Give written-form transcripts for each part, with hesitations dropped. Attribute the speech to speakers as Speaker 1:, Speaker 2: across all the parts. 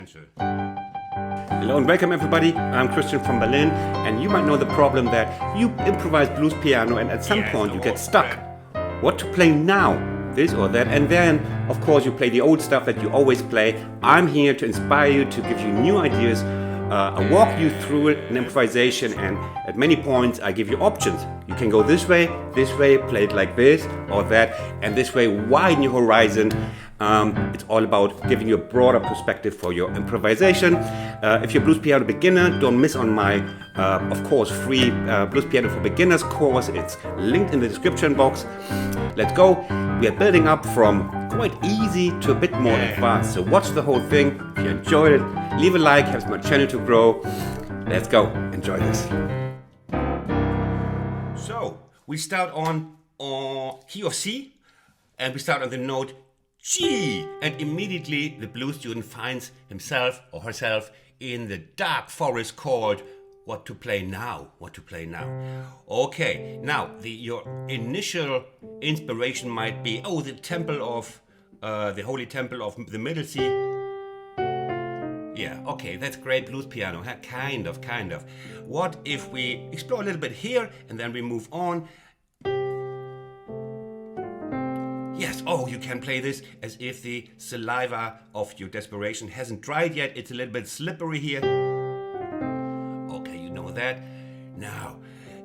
Speaker 1: Hello and welcome everybody, I'm Christian from Berlin, and you might know the problem that you improvise blues piano and at some point you get stuck. What to play now? This or that, and then of course you play the old stuff that you always play. I'm here to inspire you, to give you new ideas. I walk you through an improvisation, and at many points I give you options. You can go this way, play it like this or that, and this way widen your horizon. It's all about giving you a broader perspective for your improvisation. If you're a blues piano beginner, don't miss on my, of course, free Blues Piano for Beginners course. It's linked in the description box. Let's go. We are building up from quite easy to a bit more advanced. So watch the whole thing. If you enjoyed it, leave a like, helps my channel to grow. Let's go. Enjoy this. So we start on key of C, and we start on the note G, and immediately the blues student finds himself or herself in the dark forest called what to play now. Okay, now your initial inspiration might be, the temple of the holy temple of the Middle Sea. Yeah, okay, that's great blues piano, huh? Kind of. What if we explore a little bit here and then we move on? Yes, you can play this as if the saliva of your desperation hasn't dried yet. It's a little bit slippery here. Okay, you know that. Now,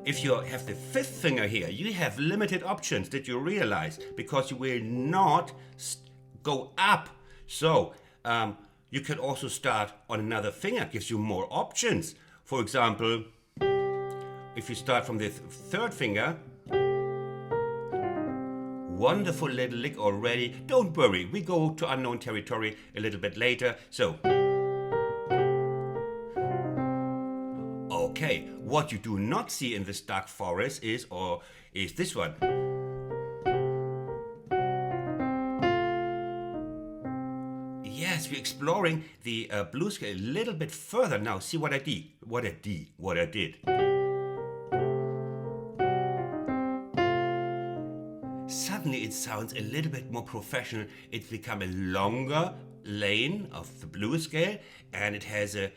Speaker 1: if you have the fifth finger here, you have limited options. Did you realize? Because you will not go up. So, you can also start on another finger. Gives you more options. For example, if you start from the third finger, wonderful little lick already. Don't worry, we go to unknown territory a little bit later. So, okay, what you do not see in this dark forest is this one. Yes, we're exploring the blues scale a little bit further now. See what I did. Suddenly it sounds a little bit more professional. It's become a longer lane of the blues scale, and it has a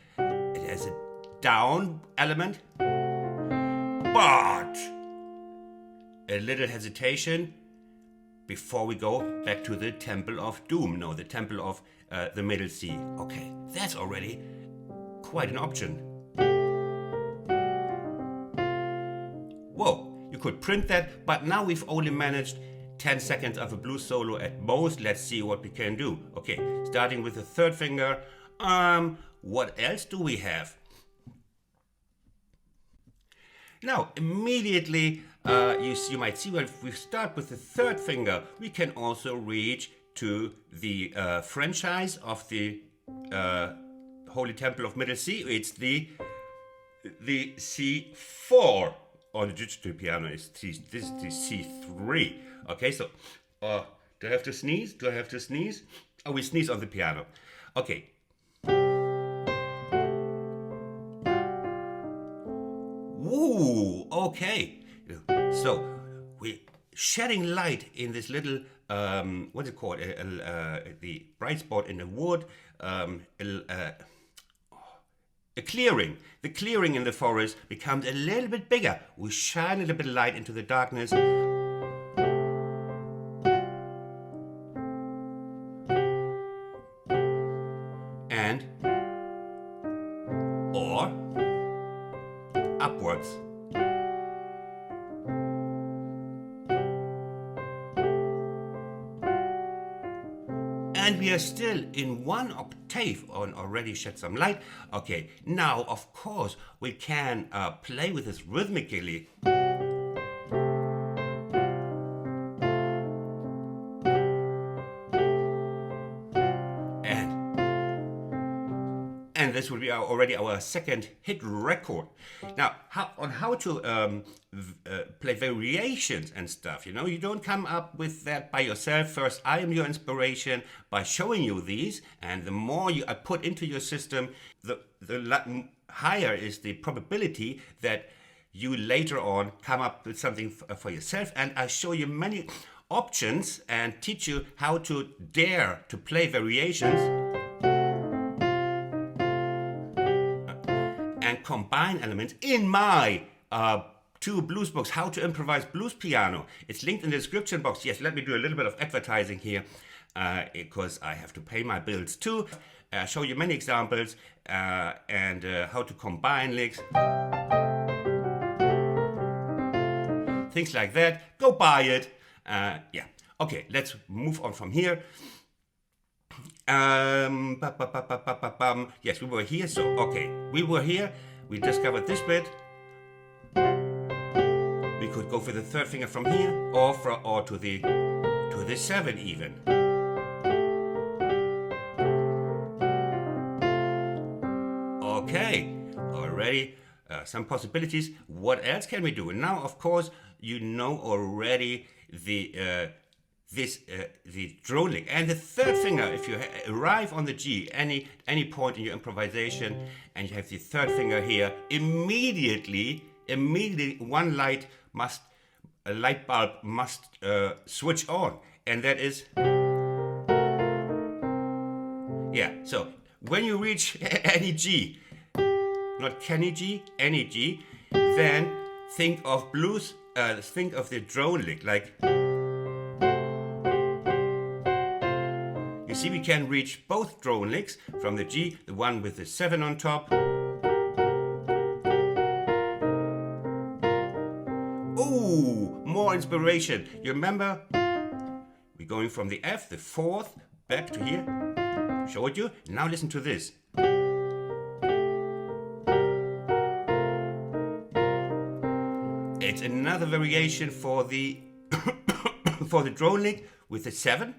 Speaker 1: down element, but a little hesitation before we go back to the Temple of Doom. No, the Temple of the Middle Sea. Okay, that's already quite an option. Whoa. You could print that, but now we've only managed 10 seconds of a blues solo at most. Let's see what we can do. Okay, starting with the third finger. What else do we have? Now, immediately, you might see when we start with the third finger, we can also reach to the franchise of the Holy Temple of Middle Sea. It's the C4. On the digital piano, this is the C3. Okay, so do I have to sneeze? Oh, we sneeze on the piano. Okay. Woo, okay. So we're shedding light in this little, what's it called? The bright spot in the wood. A clearing. The clearing in the forest becomes a little bit bigger. We shine a little bit of light into the darkness. And or upwards. And we are still in one octave on already shed some light. Okay, now of course we can play with this rhythmically. And this will be already our second hit record. Now, how to play variations and stuff. You don't come up with that by yourself. First, I am your inspiration by showing you these, and the more I put into your system, the higher is the probability that you later on come up with something for yourself. And I show you many options and teach you how to dare to play variations. and combine elements in my two blues books, How to Improvise Blues Piano. It's linked in the description box. Yes, let me do a little bit of advertising here because I have to pay my bills too. Show you many examples and how to combine licks. Things like that. Go buy it. Yeah. Okay, let's move on from here. Yes, we were here. So, okay, we were here. We discovered this bit. We could go for the third finger from here, or to the 7 even. Okay, already some possibilities. What else can we do? Now, of course, you know already the drone lick and the third finger. If you arrive on the G any point in your improvisation and you have the third finger here, immediately one light bulb must switch on, and that is so when you reach any G, not Kenny G, any G, then think of blues, think of the drone lick, like you see we can reach both drone licks from the G, the one with the 7 on top. Ooh, more inspiration. You remember? We're going from the F, the 4th, back to here. Showed you. Now listen to this. It's another variation for the for the drone lick with the 7.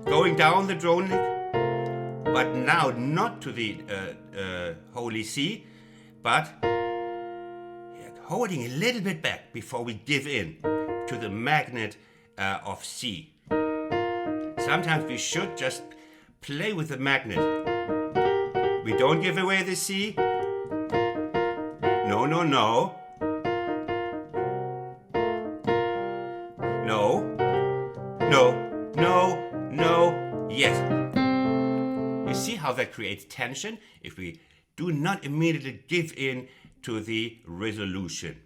Speaker 1: Going down the drone lick, but now not to the holy C, but holding a little bit back before we give in to the magnet of C. Sometimes we should just play with the magnet. We don't give away the C. No, no, no. No. No. No. No. Yes. You see how that creates tension if we do not immediately give in to the resolution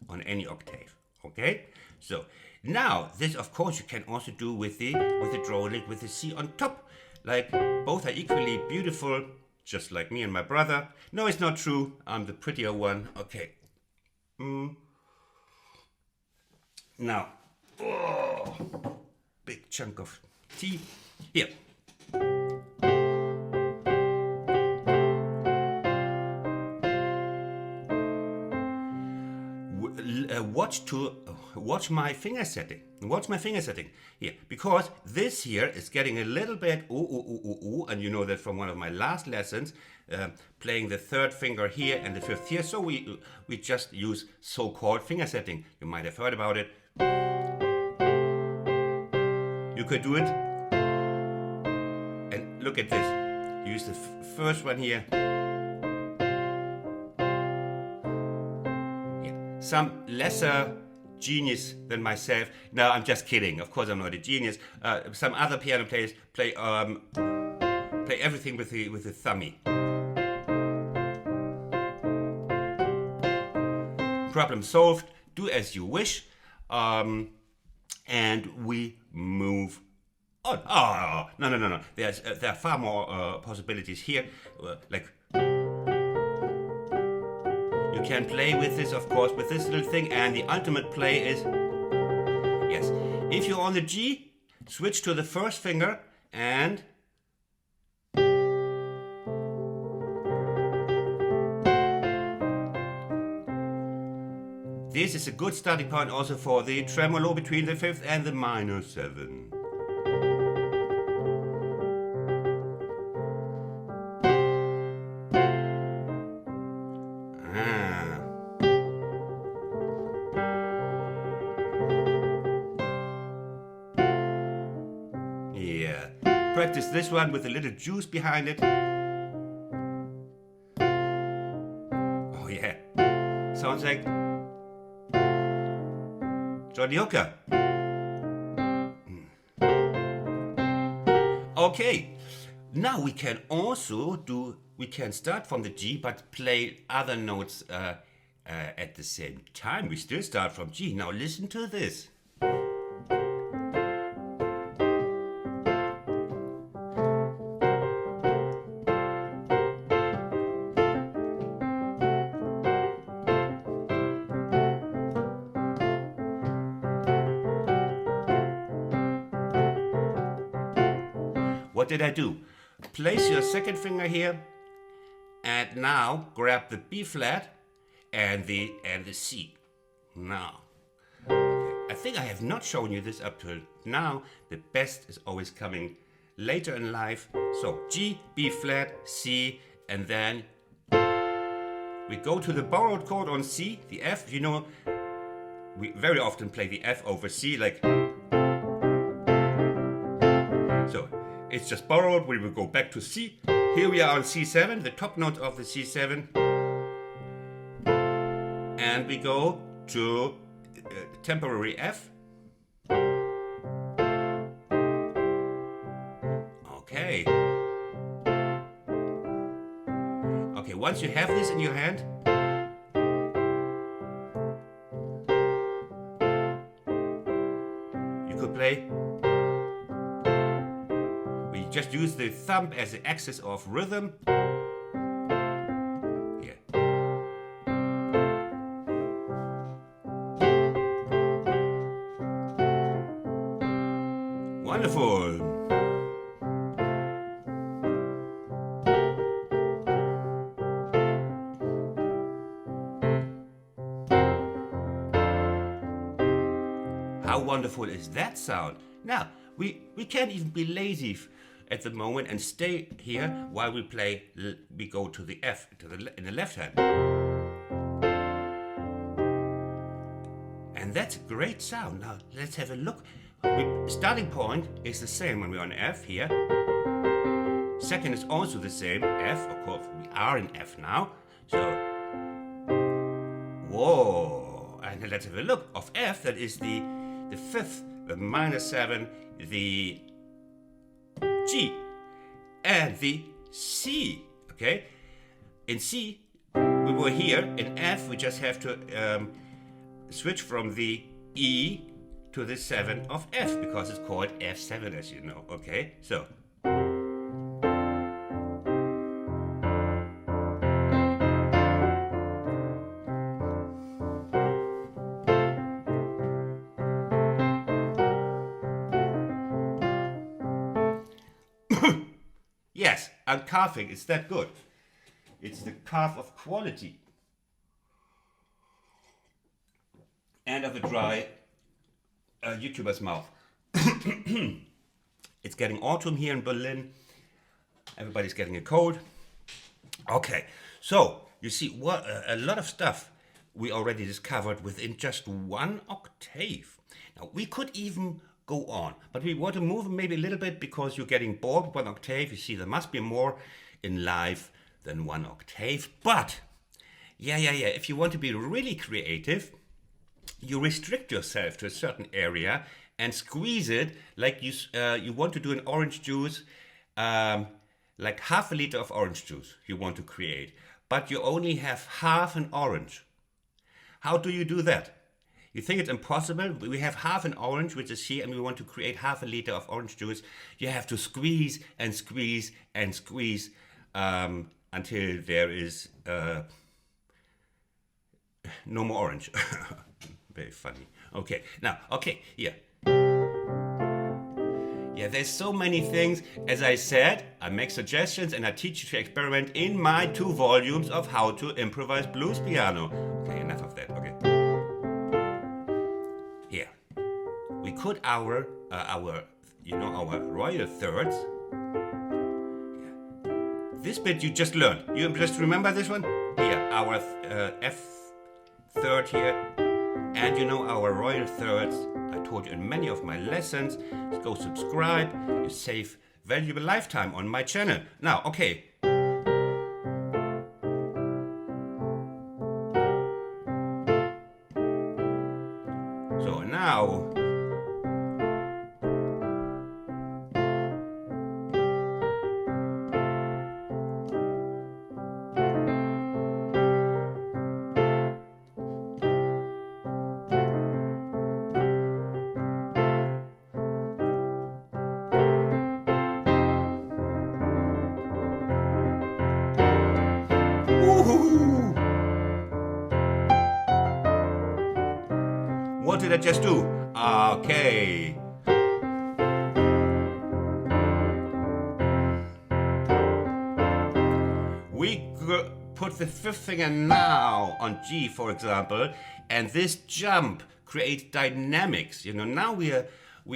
Speaker 1: on any octave. Okay? So now this of course you can also do with the drone lick with the C on top. Like both are equally beautiful, just like me and my brother. No, it's not true. I'm the prettier one. Okay. Now, big chunk of tea. Here. Watch my finger setting. Watch my finger setting here, because this here is getting a little bit and you know that from one of my last lessons, playing the third finger here and the fifth here. So we just use so-called finger setting. You might have heard about it. You could do it, and look at this. You use the first one here. Some lesser genius than myself. No, I'm just kidding. Of course, I'm not a genius. Some other piano players play everything with the thummy. Problem solved. Do as you wish, and we move on. Oh no. There are far more possibilities here. Like. You can play with this, of course, with this little thing, and the ultimate play is, yes, if you're on the G, switch to the first finger, and this is a good starting point also for the tremolo between the 5th and the minor 7. Practice this one with a little juice behind it. Oh yeah, sounds like Johnny Hooker. Okay, now we can also do we can start from the G but play other notes at the same time. We still start from G. Now listen to this. What did I do? Place your second finger here, and now grab the B flat and the C. Now, okay. I think I have not shown you this up till now. The best is always coming later in life. So G, B flat, C, and then we go to the borrowed chord on C, the F. You know, we very often play the F over C, like. So it's just borrowed. We will go back to C. Here we are on C7, the top note of the C7. And we go to temporary F. Okay. Okay, once you have this in your hand, you could play. We just use the thumb as the axis of rhythm. Here. Wonderful. How wonderful is that sound? Now, we can't even be lazy at the moment and stay here while we play. We go to the F in the left hand. And that's a great sound. Now, let's have a look. Starting point is the same when we're on F here. Second is also the same, F. Of course, we are in F now. So, whoa. And let's have a look of F. That is the fifth, the minor 7, the G, and the C. Okay? In C, we were here. In F, we just have to switch from the E to the 7 of F because it's called F7, as you know. Okay? So. Yes, I'm coughing. It's that good. It's the cough of quality. And of a dry YouTuber's mouth. It's getting autumn here in Berlin. Everybody's getting a cold. Okay, so you see what a lot of stuff we already discovered within just one octave. Now we could even go on, but we want to move maybe a little bit because you're getting bored with one octave. You see, there must be more in life than one octave. But yeah, if you want to be really creative, you restrict yourself to a certain area and squeeze it like you want to do an orange juice, like half a liter of orange juice you want to create, but you only have half an orange. How do you do that? You think it's impossible? We have half an orange, which is here, and we want to create half a liter of orange juice. You have to squeeze and squeeze and squeeze until there is no more orange. Very funny. Okay, now, here. Yeah, there's so many things. As I said, I make suggestions and I teach you to experiment in my 2 volumes of how to improvise blues piano. Okay, enough of that. Okay. Here, we could our royal thirds. Yeah. This bit you just learned. You just remember this one? Here, our F third here. And you know our royal thirds. I told you in many of my lessons. Go subscribe. You save valuable lifetime on my channel. Now, okay. So now, Woo! What did I just do? Okay. We put the fifth finger now on G, for example, and this jump creates dynamics. You know, now we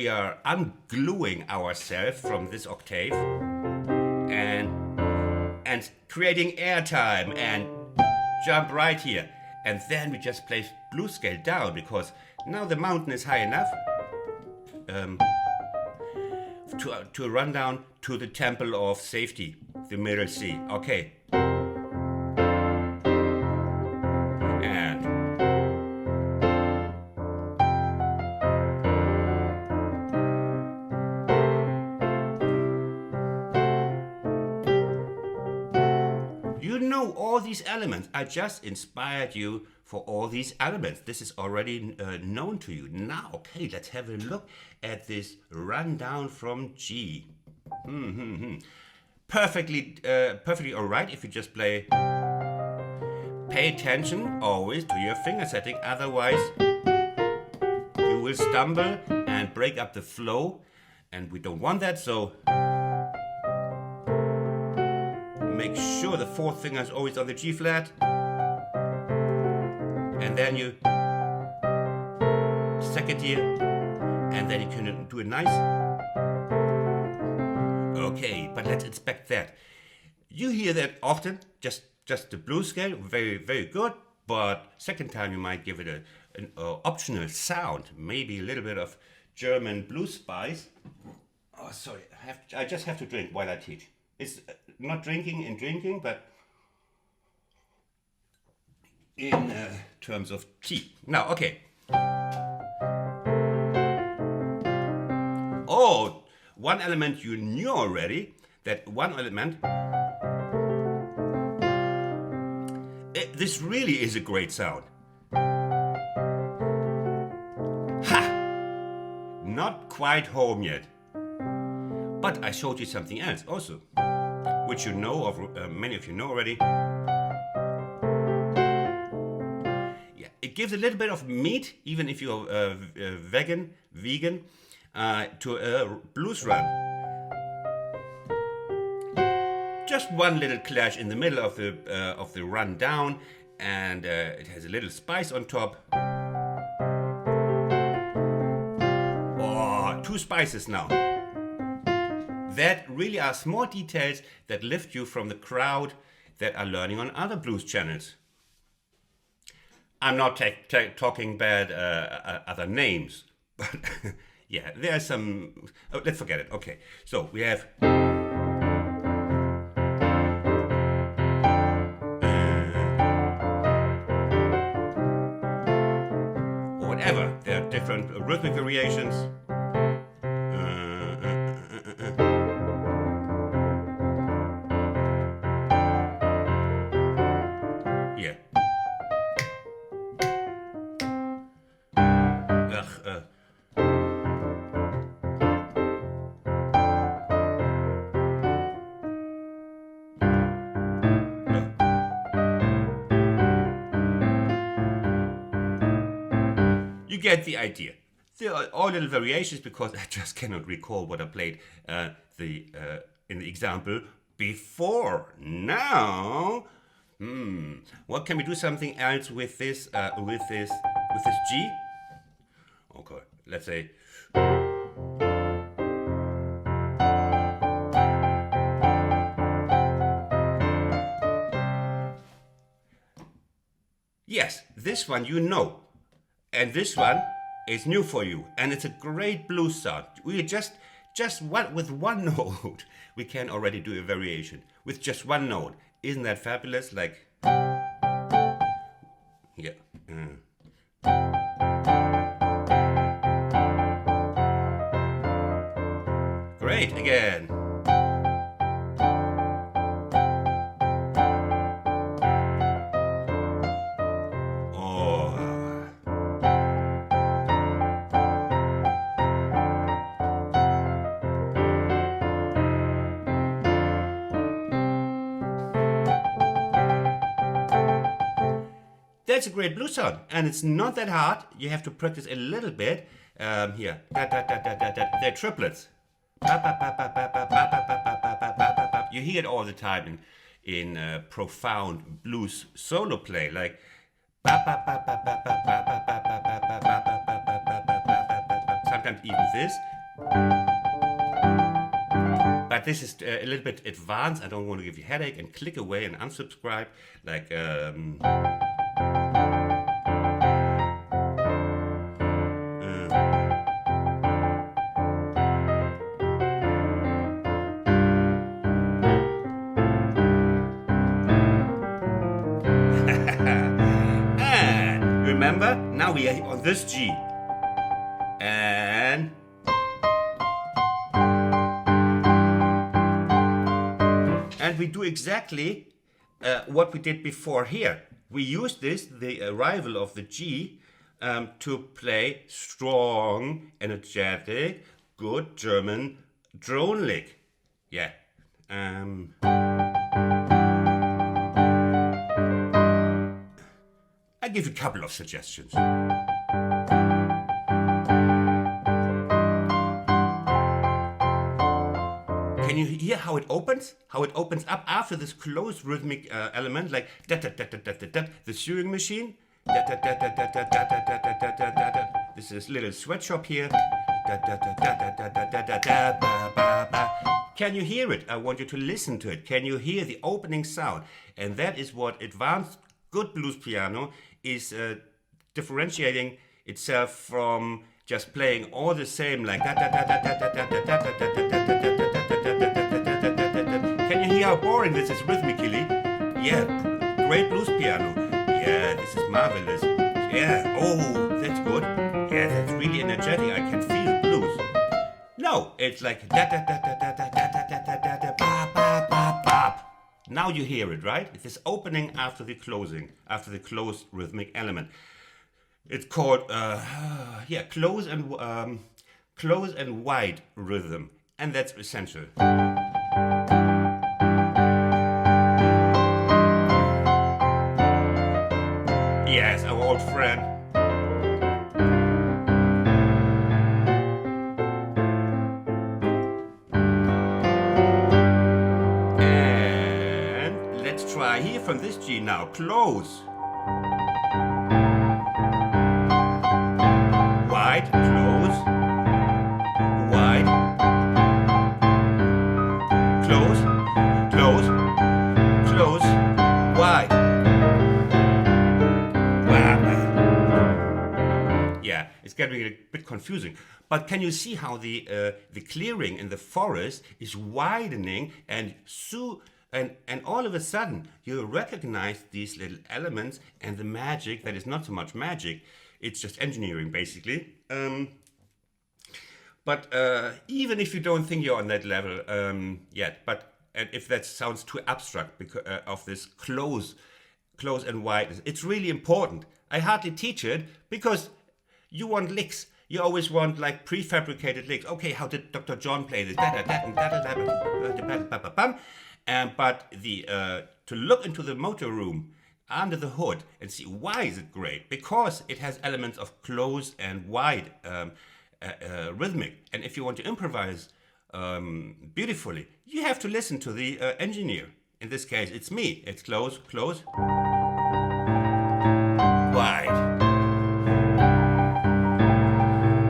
Speaker 1: are ungluing ourselves from this octave and creating airtime and jump right here. And then we just play blues scale down because now the mountain is high enough to run down to the temple of safety, the middle C. Okay. And you know all these elements. I just inspired you for all these elements. This is already known to you. Now, okay, let's have a look at this rundown from G. Perfectly all right if you just play. Pay attention always to your finger setting, otherwise you will stumble and break up the flow, and we don't want that, so make sure the fourth finger is always on the G flat, and then you second here, and then you can do it nice. Okay, but let's inspect that. You hear that often, just the blues scale, very, very good, but second time you might give it an optional sound, maybe a little bit of German blues spice. Oh, sorry, I just have to drink while I teach. It's not drinking and drinking, but in terms of tea. Now, okay. Oh, one element you knew already, that one element, this really is a great sound. Ha! Not quite home yet. But I showed you something else also, which you know of, many of you know already. Yeah, it gives a little bit of meat, even if you're vegan, to a blues run. Just one little clash in the middle of the run down, and it has a little spice on top. Oh, two spices now. That really are small details that lift you from the crowd that are learning on other blues channels. I'm not talking bad other names, but yeah, there are some. Oh, let's forget it. Okay, so we have. Whatever, there are different rhythmic variations. Yeah. You get the idea. There are all little variations because I just cannot recall what I played in the example before. Now, what can we do something else with this G? Okay, let's say. Yes, this one you know. And this one is new for you, and it's a great blues sound. We just with one note, we can already do a variation with just one note. Isn't that fabulous? Like, yeah. Great again. That's a great blues sound, and it's not that hard. You have to practice a little bit. Here, they're triplets. You hear it all the time in profound blues solo play, like. Sometimes even this. But this is a little bit advanced. I don't want to give you a headache and click away and unsubscribe. Like. Remember, now we are on this G. And we do exactly what we did before here. We use this, the arrival of the G, to play strong, energetic, good German drone lick. Yeah. I give you a couple of suggestions. Can you hear how it opens? How it opens up after this closed rhythmic element, like the sewing machine. This is little sweatshop here. Can you hear it? I want you to listen to it. Can you hear the opening sound? And that is what advanced good blues piano is differentiating itself from just playing all the same, like Can you hear how boring this is rhythmically? Yeah, great blues piano. Yeah, this is marvelous. Yeah, oh, that's good. Yeah, that's really energetic. I can feel blues. No, it's like Now you hear it, right? It's this opening after the closing, after the closed rhythmic element. It's called, close and wide rhythm, and that's essential. Yes, our old friend. And let's try here from this G now. Close. Wide, close. Wide. Close, close, close, wide. Yeah, it's getting a bit confusing. But can you see how the clearing in the forest is widening and all of a sudden you recognize these little elements and the magic that is not so much magic, it's just engineering basically. But even if you don't think you're on that level yet, and if that sounds too abstract because of this close and wide, it's really important. I hardly teach it because you want licks. You always want like prefabricated licks. Okay, how did Dr. John play this? But to look into the motor room under the hood and see why is it great, because it has elements of close and wide rhythmic. And if you want to improvise beautifully, you have to listen to the engineer. In this case, it's me. It's close, close, wide,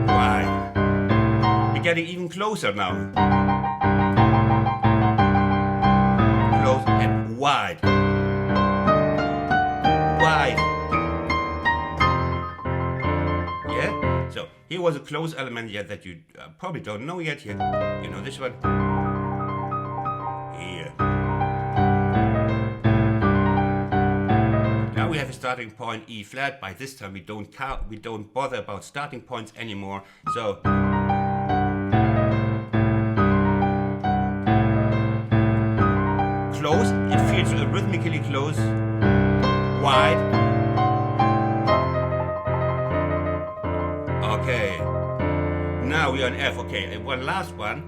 Speaker 1: wide. We're getting even closer now. Close and wide. Wide. Yeah? So here was a close element yet that you probably don't know yet. Here, you know this one. Here. Now we have a starting point E flat. By this time we don't bother about starting points anymore. So close, it feels rhythmically close, wide. Okay, now we are on F. Okay, and one last one.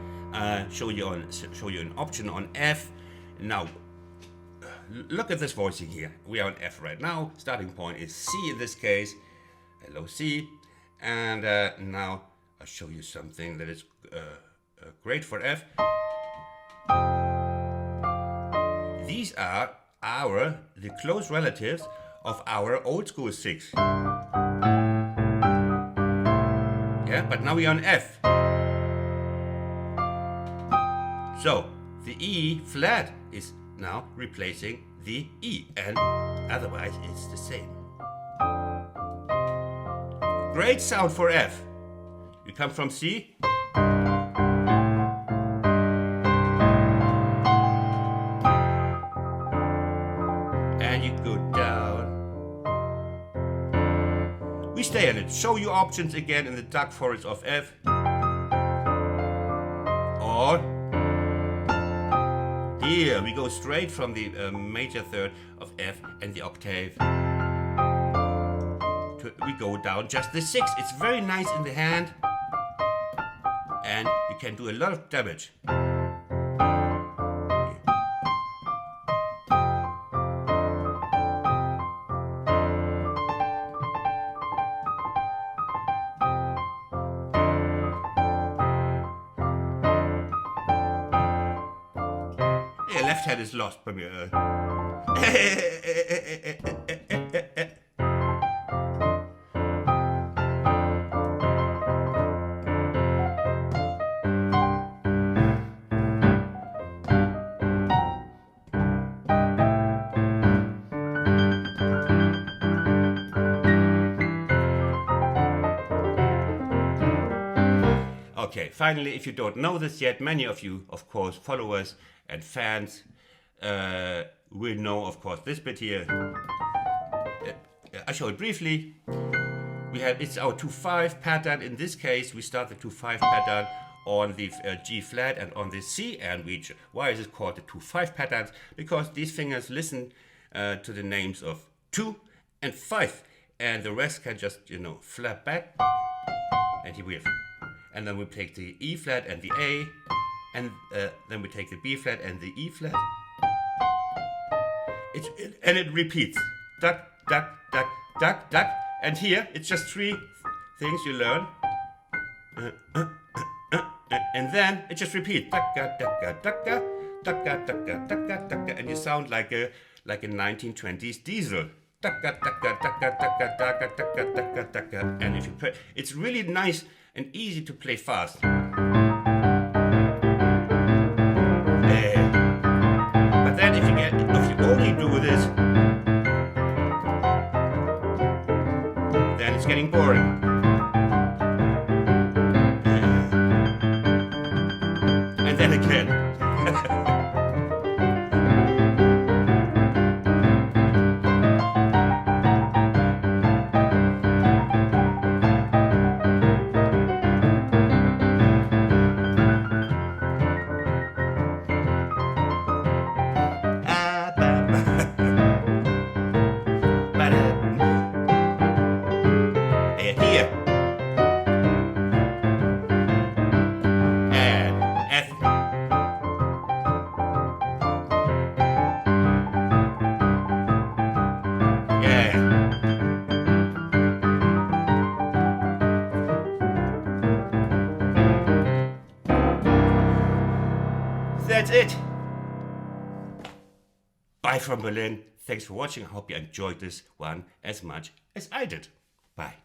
Speaker 1: Show you an option on F. Now, look at this voicing here. We are on F right now. Starting point is C in this case. Hello C. And now I'll show you something that is great for F. These are the close relatives of our old school 6. Yeah, but now we're on F. So the E flat is now replacing the E, and otherwise it's the same. Great sound for F. You come from C. And you go down. We stay on it. Show you options again in the dark forest of F. Or here we go straight from the major third of F and the octave. We go down just the 6. It's very nice in the hand. And you can do a lot of damage. Yeah, left hand is lost from your Okay, finally, if you don't know this yet, many of you, of course, followers and fans will know, of course, this bit here. I'll show it briefly. It's our 2-5 pattern. In this case, we start the 2-5 pattern on the G flat and on the C, and why is it called the 2-5 patterns? Because these fingers listen to the names of 2 and 5, and the rest can just, flap back, and here we have. And then we take the E flat and the A, and then we take the B flat and the E flat. And it repeats. Duck, duck, duck, duck, duck. And here, it's just 3 things you learn. And then it just repeats. Ducka, ducka, ducka, ducka, ducka, ducka, ducka. And you sound like a 1920s diesel. Ducka, ducka, ducka, ducka, ducka, ducka, ducka, ducka. And if you play, it's really nice and easy to play fast. But then if you only do this, then it's getting boring. And then again. That's it. Bye from Berlin. Thanks for watching. I hope you enjoyed this one as much as I did. Bye.